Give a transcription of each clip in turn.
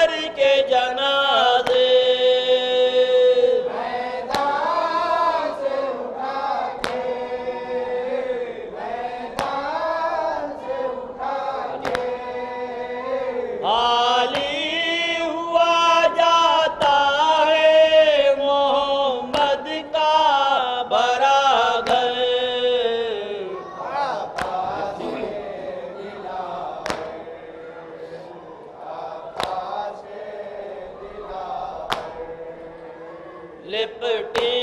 उमर के जनाजे मैदान से उठा के, मैदान से उठा के खाली हुआ जाता है मोहम्मद का बरागर। लिपटी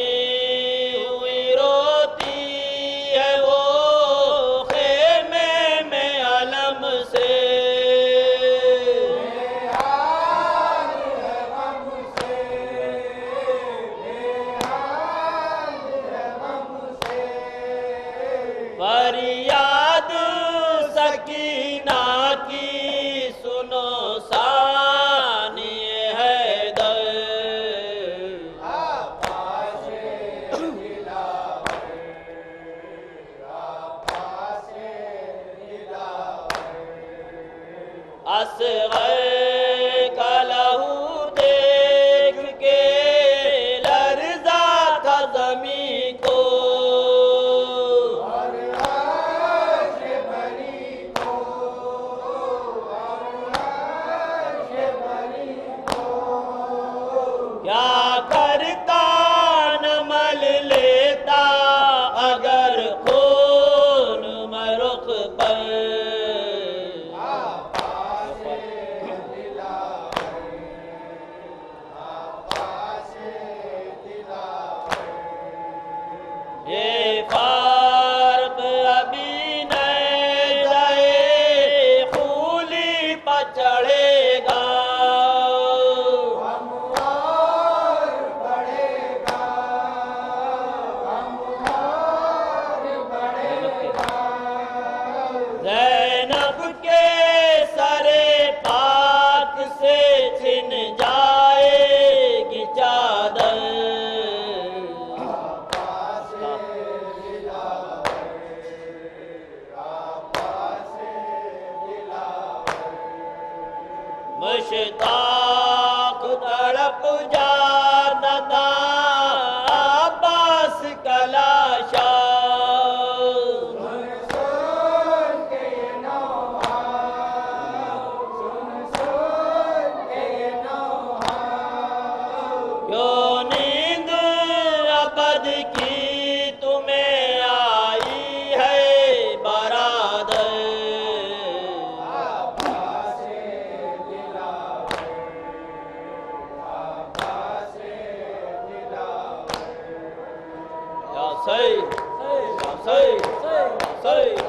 हुई रोती है वो खेमे में अलम से। बेहाल है गम से, बेहाल है गम से। फरियाद सकीना की सुनो सानी हैदर। असग़र का लहू देख के लर्ज़ा था ज़मीं को। और अर्श भरी को, और अर्श भरी को। क्या करता नमल लेता अगर खून मरुख पर। ये फार्क अभी नहीं जाए खूली पर चढ़ेगा। हम और बढ़ेगा, हम और बढ़ेगा। ज़ैनब के सरे पाक से छिन जाएगी चादर। मुश्ताक तड़प जानता अब्बास का लाशा। सुन सुन के ये नौहा, सुन सुन के ये नौहा। क्यों नींद अबद की तुम्हें आई है बरादर। सही सही सही सही